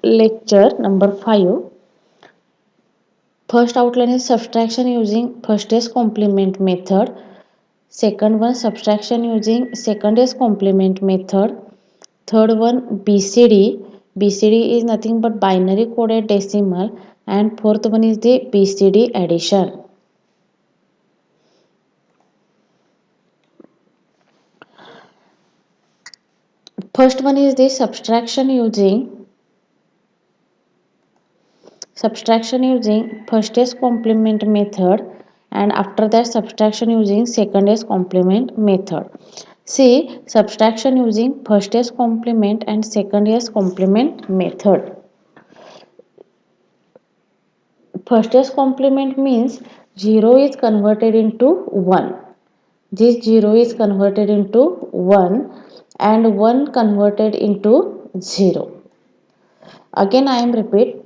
lecture number 5. First outline is subtraction using first complement method. Second one, subtraction using second complement method. Third one, BCD. BCD is nothing but binary coded decimal. And fourth one is the BCD addition. First one is the subtraction using first complement method, and after that subtraction using second complement method. See, subtraction using first complement and second complement method. First complement means 0 is converted into 1. This 0 is converted into 1 and 1 converted into 0. Again I am repeat.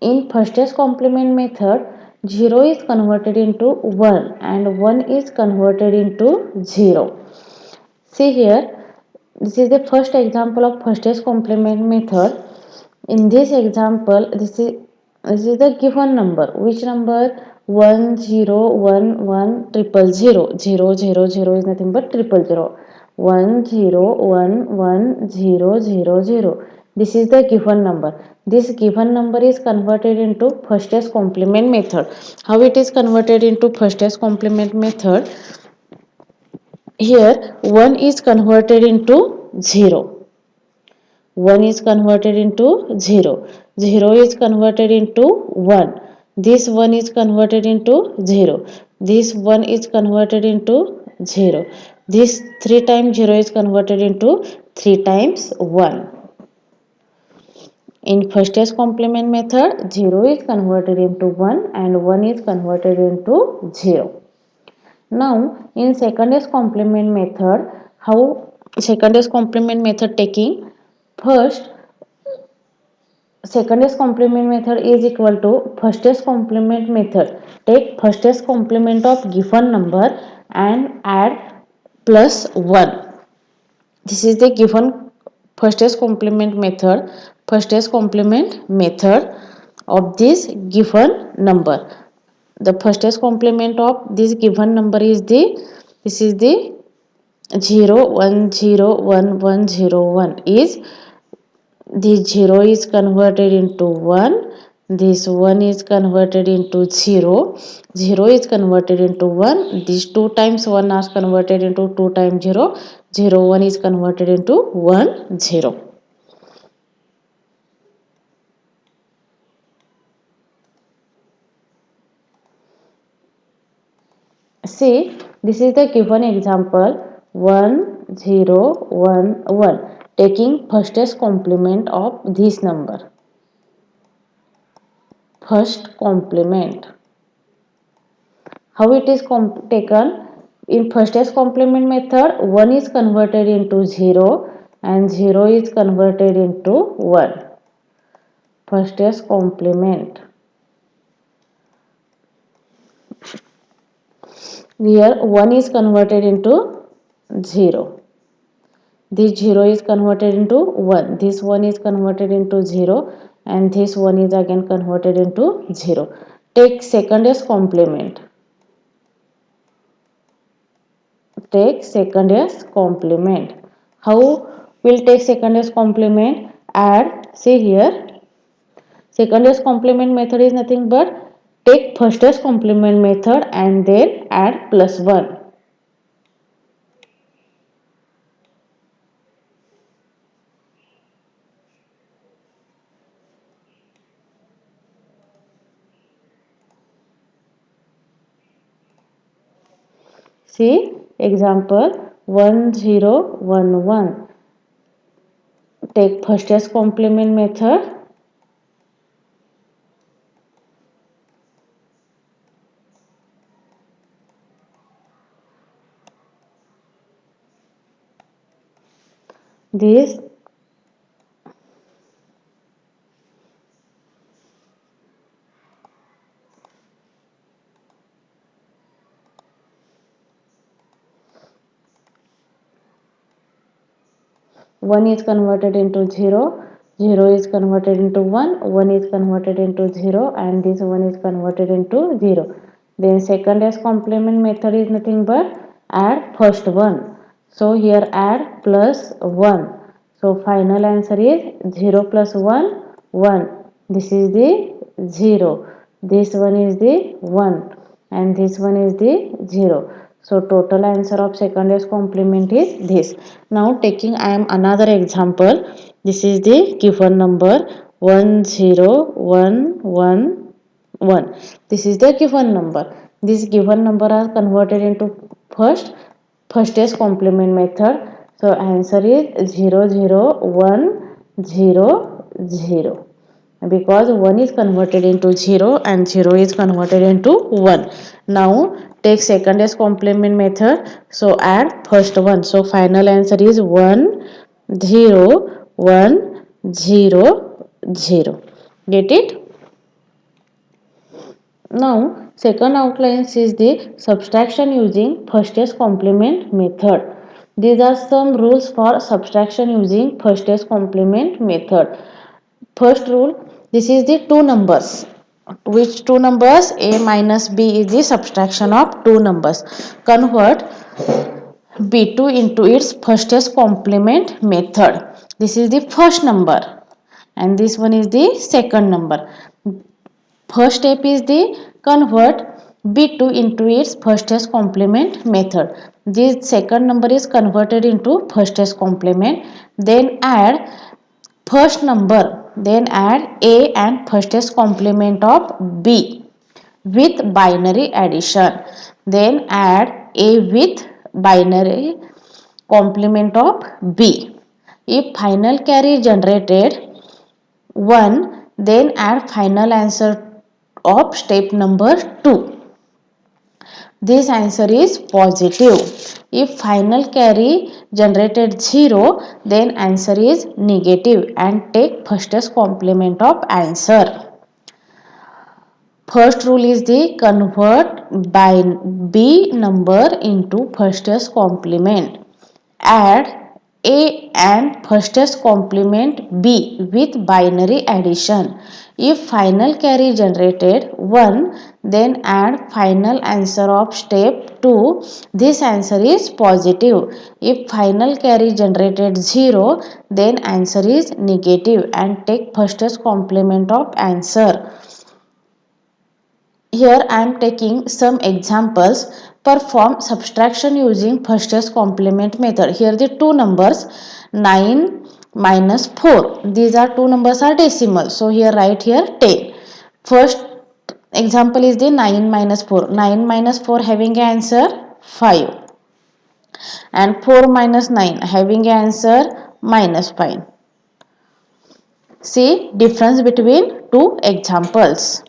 In first complement method, 0 is converted into 1 and 1 is converted into 0. See here, this is the first example of first complement method. In this example, this is the given number. Which number? 1 0 1 1 triple 0 0 0 0 is nothing but triple 0. 1 0 1 1 0 0 0. This is the given number. This given number is converted into first complement method. How it is converted into first complement method? Here 1 is converted into 0. 1 is converted into 0. 0 is converted into 1. This 1 is converted into 0. This 1 is converted into 0. This 3 times 0 is converted into 3 times 1. In first complement method, 0 is converted into 1 and 1 is converted into 0. Now, in second complement method, how second complement method taking? First, second complement method is equal to first complement method. Take first complement of given number and add plus 1. This is the given first complement method. First complement method of this given number. The first complement of this given number is this is the 0 1 0 1 1 0 1 is this 0 is converted into 1. This 1 is converted into 0. 0 is converted into 1. This 2 times 1 is converted into 2 times 0. 0 1 is converted into 1 0. See, this is the given example 1 0 1 1, taking first complement of this number. First complement. How it is taken? In first complement method, 1 is converted into 0 and 0 is converted into 1. First complement. Here 1 is converted into 0. This 0 is converted into 1. This 1 is converted into 0 and this 1 is again converted into 0. Take second complement. Take second complement. How will take second complement? Add, see here, second complement method is nothing but take first complement method and then add plus 1. See example 1 0 1 1. Take first complement method. This 1 is converted into 0. 0 is converted into 1, 1 is converted into 0, and this 1 is converted into 0. Then second s complement method is nothing but add first one. So here add plus 1. So final answer is 0 plus 1, 1. This is the 0. This one is the 1 and this one is the 0. So total answer of second s complement is this. Now taking I am another example. This is the given number 10111. This is the given number. This given number are converted into first s complement method. So answer is 00100, because 1 is converted into 0 and 0 is converted into 1. Now take second s complement method. So add first one. So final answer is 10100. Get it? Now second outline is the subtraction using first s complement method. These are some rules for subtraction using first s complement method. First rule, this is the two numbers. Which two numbers? A minus B is the subtraction of two numbers. Convert B2 into its firstest complement method. This is the first number and this one is the second number. First step is the convert B2 into its firstest complement method. This second number is converted into firstest complement. Then add first number, then add A and firstest complement of B with binary addition. Then add A with binary complement of B. If final carry generated 1, then add final answer of step number 2. This answer is positive. If final carry generated 0, then answer is negative and take firstest complement of answer. First rule is the convert by B number into firstest complement. Add A and firstest complement B with binary addition. If final carry generated 1, then add final answer of step 2. This answer is positive. If final carry generated 0, then answer is negative and take firstest complement of answer. Here I am taking some examples. Perform subtraction using firstest complement method. Here the two numbers 9 minus 4. These are two numbers are decimal. So here write here 10. First example is the 9 minus 4. 9 minus 4 having answer 5. And 4 minus 9 having answer minus 5. See difference between two examples.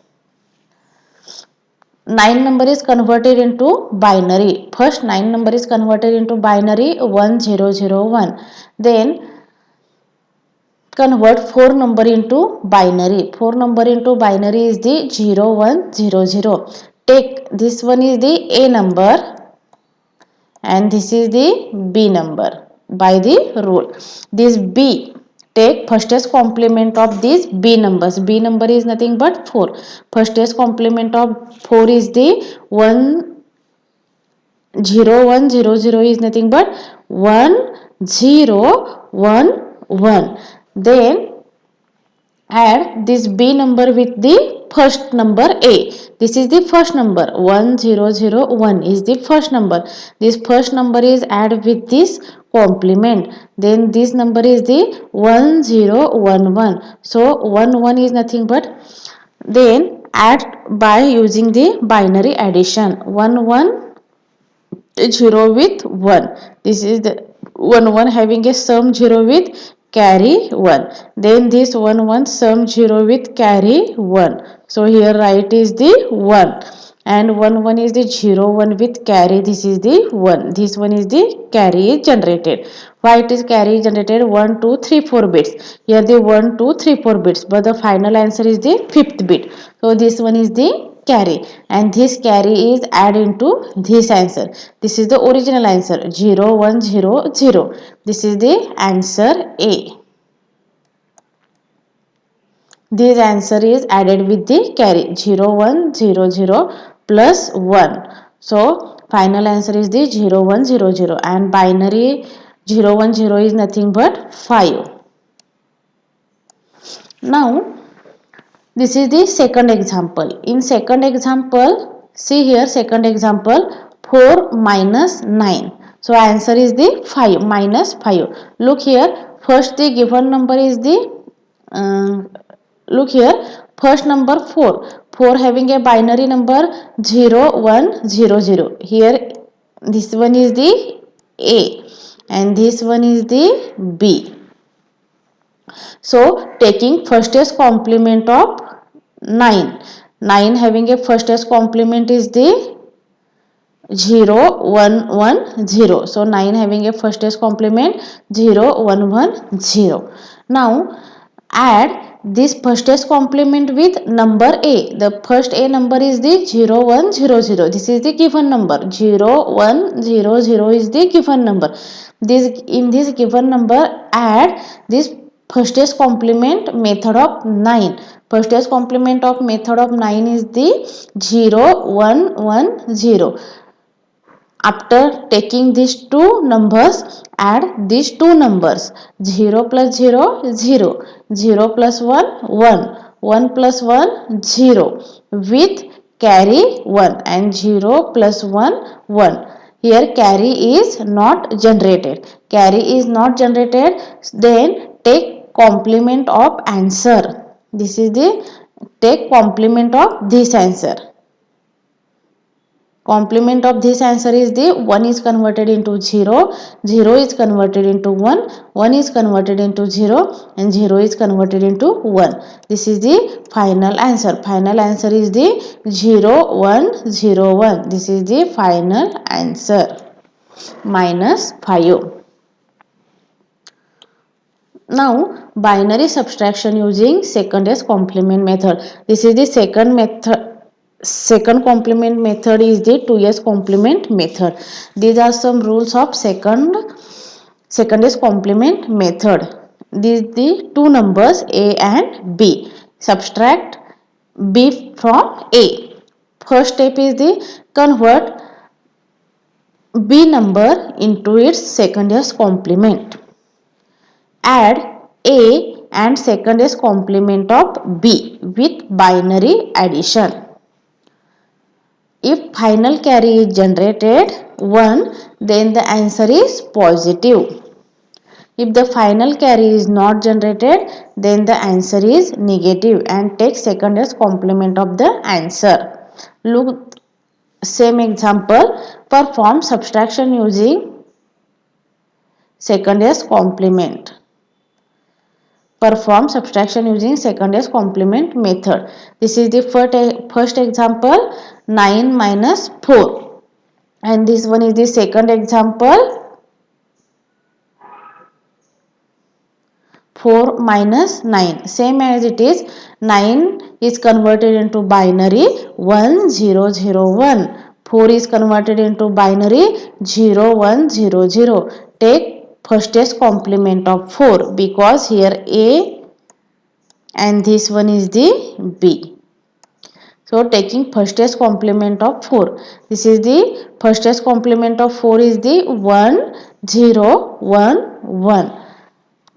9 number is converted into binary. First 9 number is converted into binary 1001. Then convert 4 number into binary. 4 number into binary is the 0100. Take this one is the A number and this is the B number by the rule. This B, take firstest complement of these B numbers. B number is nothing but 4. Firstest complement of 4 is the 10100 is nothing but 1011. Then add this B number with the first number A. This is the first number 1001 is the first number. This first number is add with this complement. Then this number is the 1011. So 11 is nothing but, then add by using the binary addition 110 with 1. This is the 1 having a sum 0 with carry 1. Then this 1 sum 0 with carry 1. So here right is the 1 and 1 is the 1 with carry. This is the 1. This one is the carry is generated. Why it is carry generated? 1 2 3 4 bits. Here the 1 2 3 4 bits, but the final answer is the 5th bit. So this one is the carry and this carry is added into this answer. This is the original answer 0100. This is the answer A. This answer is added with the carry 0 1 0 0 plus 1. So final answer is the 0 1 0 0 and binary 0 1 0 is nothing but 5. Now this is the second example. In second example, see here second example 4 minus 9. So answer is the 5 minus 5. Look here, first the given number is the look here, first number 4. 4 having a binary number 0 1 0 0. Here this one is the A and this one is the B. So taking firstest complement of 9. 9 having a firstest complement is the 0 1 1 0. So 9 having a firstest complement 0 1 1 0. Now add this firstest complement with number A. The first A number is the 0 1 0 0. This is the given number. 0 1 0 0 is the given number. In this given number add this firstest complement method of 9. Firstest complement of method of 9 is the 0 1 1 0. After taking these two numbers, add these two numbers 0 plus 0 0, 0 plus 1 1, 1 plus 1 0 with carry 1 and 0 plus 1 1. Here carry is not generated. Carry is not generated. Then take complement of answer. This is the take complement of this answer. Complement of this answer is the 1 is converted into 0, 0 is converted into 1, 1 is converted into 0 and 0 is converted into 1. This is the final answer. Final answer is the 0 1 0 1. This is the final answer. Minus 5. Now binary subtraction using secondary complement method. This is the second method. Second complement method is the 2s complement method. These are some rules of secondary complement method. These the two numbers A and B. Subtract B from A. First step is the convert B number into its secondary complement. Add A and secondary complement of B with binary addition. If final carry is generated 1, then the answer is positive. If the final carry is not generated, then the answer is negative and take secondary complement of the answer. Look, same example, perform subtraction using secondary complement. Perform subtraction using secondary complement method. This is the first example 9 minus 4 and this one is the second example 4 minus 9. Same as it is, 9 is converted into binary 1 0 0 1. 4 is converted into binary 0 1 0 0. Take firstest complement of 4 because here A and this one is the B. So taking firstest complement of 4. This is the firstest complement of 4 is the 1 0 1 1.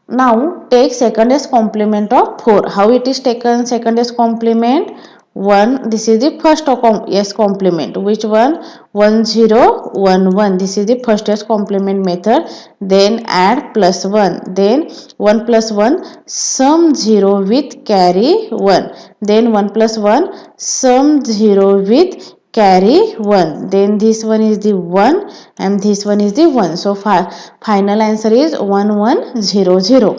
Now take secondest complement of 4. How it is taken secondest complement? 1, this is the first yes complement. Which one? 1 0 1 1. This is the firstest complement method. Then add plus 1. Then 1 plus 1 sum 0 with carry 1. Then 1 plus 1 sum 0 with carry 1. Then this one is the 1 and this one is the 1. So final answer is 1 1 0 0.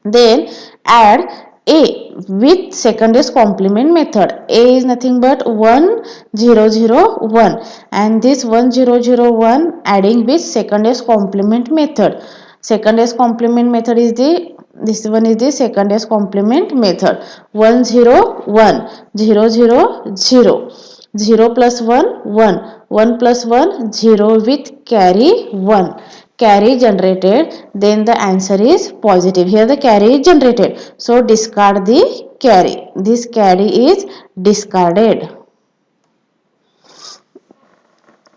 Then add A with secondary complement method. A is nothing but 1 0 0 1 and this 1 0 0 1 adding with secondary complement method. Secondary complement method is this one is the secondary complement method. 1 0 1 0 0 0. 0 plus 1 1, 1 plus 1 0 with carry 1. Carry generated, then the answer is positive. Here the carry is generated, so discard the carry. This carry is discarded.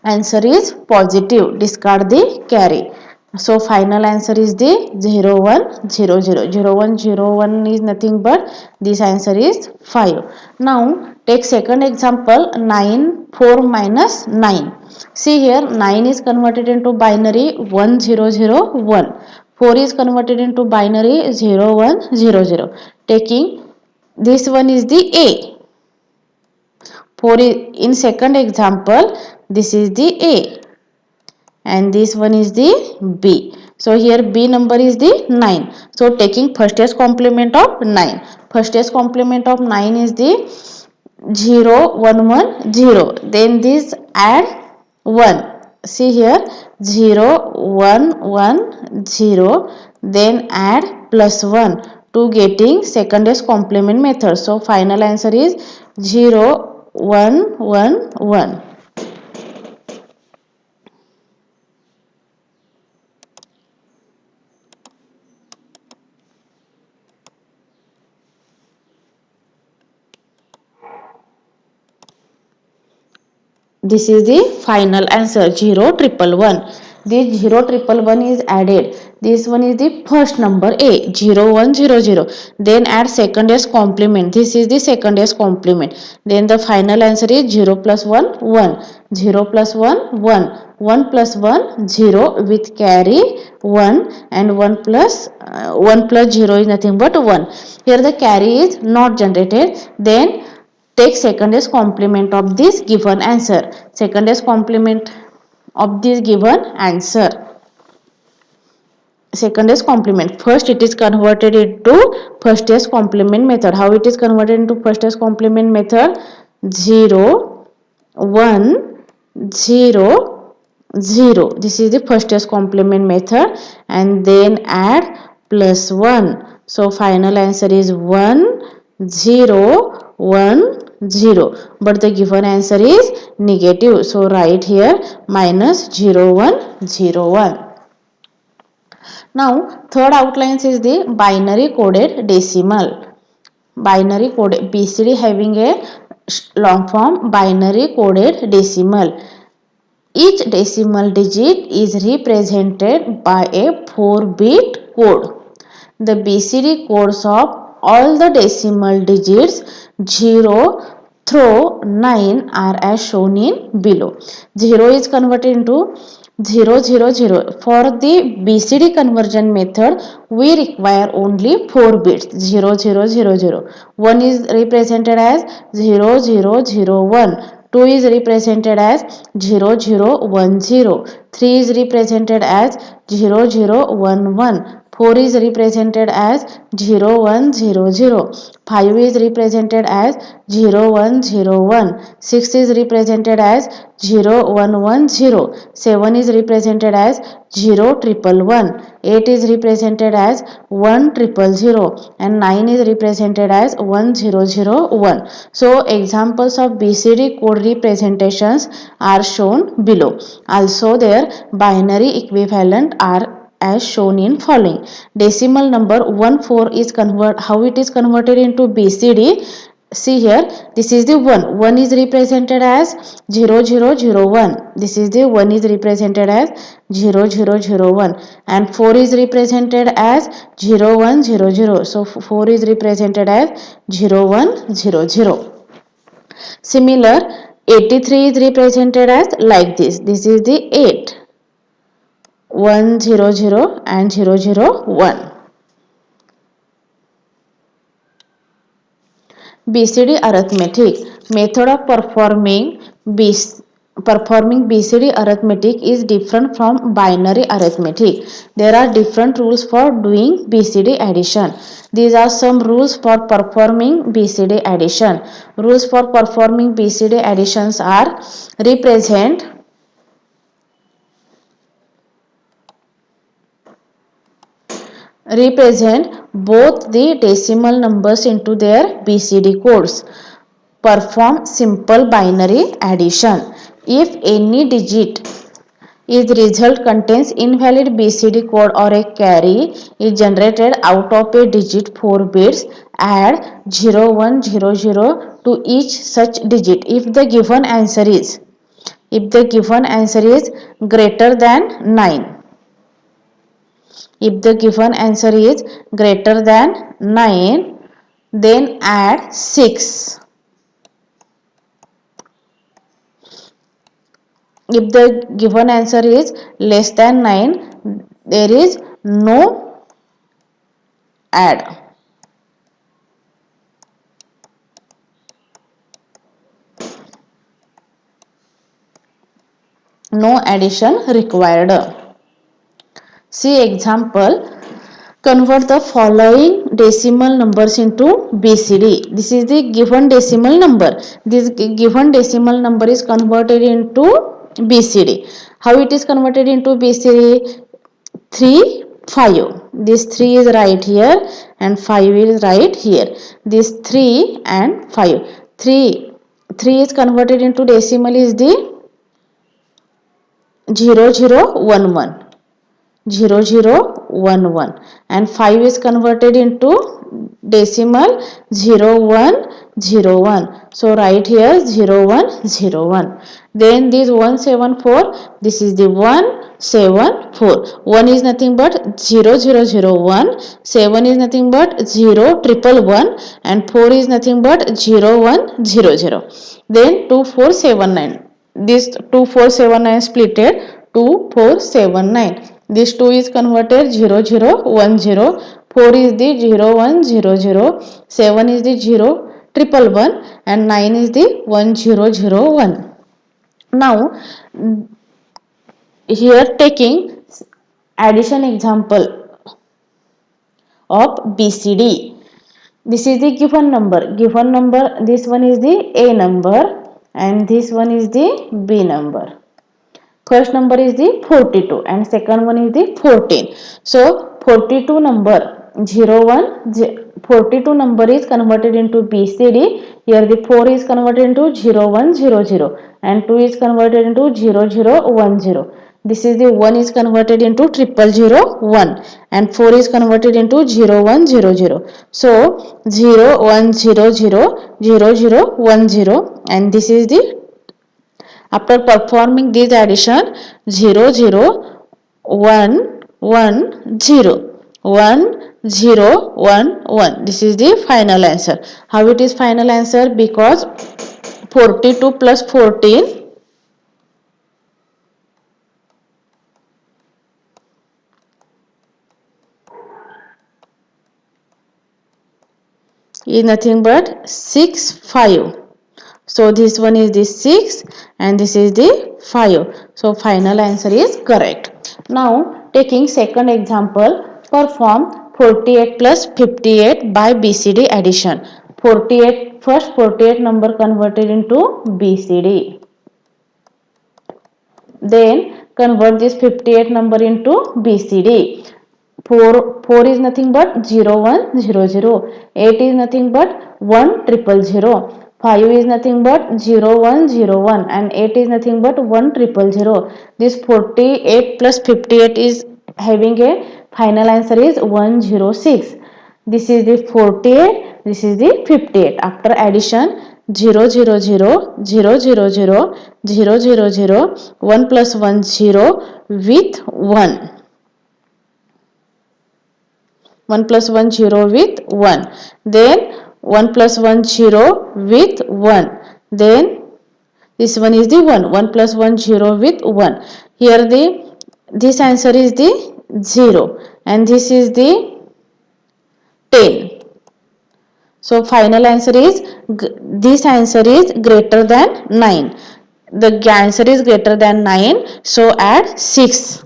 Answer is positive. Discard the carry. So final answer is the 0 1 0 0. 0 1 0 1 is nothing but this answer is 5. Now take second example, 9 4 minus 9. See here, 9 is converted into binary 1 0 0 1. 4 is converted into binary 0 1 0 0. Taking this one is the A. For in second example, this is the A and this one is the B. So here B number is the 9. So taking firstest complement of 9. Firstest complement of 9 is the 0 1 1 0. Then this add 1. See here 0 1 1 0. Then add plus 1 to getting secondest complement method. So final answer is 0 1 1 1. This is the final answer 0 triple 1. This 0 triple 1 is added. This one is the first number A 0 1 0 0. Then add secondest complement. This is the secondest complement. Then the final answer is 0 plus 1 1. 0 plus 1 1. 1 plus 1 0 with carry 1 and 1 plus 0 is nothing but 1. Here the carry is not generated. Then take secondest complement of this given answer. Secondest complement of this given answer. Secondest complement. First it is converted into firstest complement method. How it is converted into firstest complement method? 0, 1, 0, 0. This is the firstest complement method and then add plus 1. So final answer is 1, 0, 1, 0. But the given answer is negative. So write here minus 0, 1, 0, 1. Now third outlines is the binary coded decimal. Binary coded BCD having a long form binary coded decimal. Each decimal digit is represented by a 4-bit code. The BCD codes of all the decimal digits 0 through 9 are as shown in below. 0 is converted into 0 0 0. For the BCD conversion method, we require only 4 bits 0 0 0 0. 1 is represented as 0 0 0 1. 2 is represented as 0 0 1 0. 3 is represented as 0 0 1 1. 4 is represented as 0 1 0 0. 5 is represented as 0 1 0 1. 6 is represented as 0 1 1 0. 7 is represented as 0 triple 1. 8 is represented as 1 triple 0 and 9 is represented as 1 0 0 1. So examples of BCD code representations are shown below. Also their binary equivalent are as shown in following. Decimal number 14 is how it is converted into BCD. See here, this is the 1. 1 is represented as 0 0 0 1. This is the 1 is represented as 0 0 0 1 and 4 is represented as 0 1 0 0. So 4 is represented as 0 1 0 0. Similar, 83 is represented as like this. This is the 8. 1 0 0 and 0 0 1. BCD arithmetic. Method of performing BCD arithmetic is different from binary arithmetic. There are different rules for doing BCD addition. These are some rules for performing BCD addition. Rules for performing BCD additions are represent both the decimal numbers into their BCD codes. Perform simple binary addition. If any digit If the result contains invalid BCD code or a carry is generated out of a digit 4 bits, add 0100 to each such digit if the given answer is greater than 9. If the given answer is greater than 9, then add 6. If the given answer is less than 9, there is no add. No addition required. See example. Convert the following decimal numbers into BCD. This is the given decimal number. This given decimal number is converted into BCD. How it is converted into BCD? 3, 5. This 3 is right here and 5 is right here. This 3 and 5. 3 is converted into decimal is the 0011. 0011 and 5 is converted into decimal 0101. So right here 0101. Then this 174, this is the 174. 1 is nothing but 0001, 7 is nothing but 0111 and 4 is nothing but 0100. Then 2479. This 2479 splitted 2479. This 2 is converted 0010. 4 is the 0100. 7 is the 0111 and 9 is the 1001. Now here taking addition example of BCD. This is the given number. Given number, this one is the A number and this one is the B number. First number is the 42 and second one is the 14. So 42 number 42 number is converted into BCD. Here the 4 is converted into 0100 and 2 is converted into 0010. This is the 1 is converted into 0001 and 4 is converted into 0100. So 0100 and this is the, after performing this addition, 1011. This is the final answer. How it is final answer? Because 42 plus 14 is nothing but 6, 5. So this one is the 6 and this is the 5. So final answer is correct. Now taking second example, perform 48 plus 58 by BCD addition. 48, first 48 number converted into BCD. Then convert this 58 number into BCD. 4 is nothing but 0100. 8 is nothing but 1000. 5 is nothing but 0101 and 8 is nothing but 1000. This 48 plus 58 is having a final answer is 106. This is the 48, this is the 58. After addition 000 1 plus 1 0 with 1. 1 plus 1 0 with 1. Then 1 plus 1 0 with 1. Then this one is the 1. 1 plus 1 0 with 1. Here this answer is the 0 and this is the 10. So final answer is, this answer is greater than 9. The answer is greater than 9. So add 6.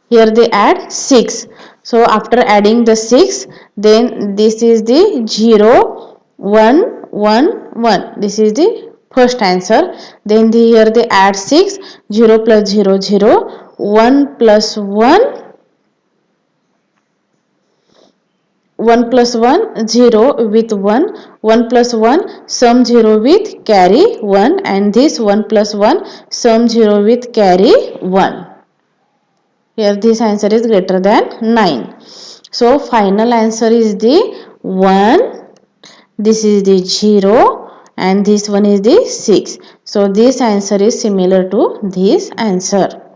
Here they add 6. So after adding the 6, then this is the 0, 1, 1, 1. This is the first answer. Then here they add 6. 0 plus 0, 0. 1 plus 1. 1 plus 1 0 with 1, 1 plus 1 sum 0 with carry 1 and this 1 plus 1 sum 0 with carry 1. Here this answer is greater than 9. So final answer is the 1, this is the 0 and this one is the 6. So this answer is similar to this answer.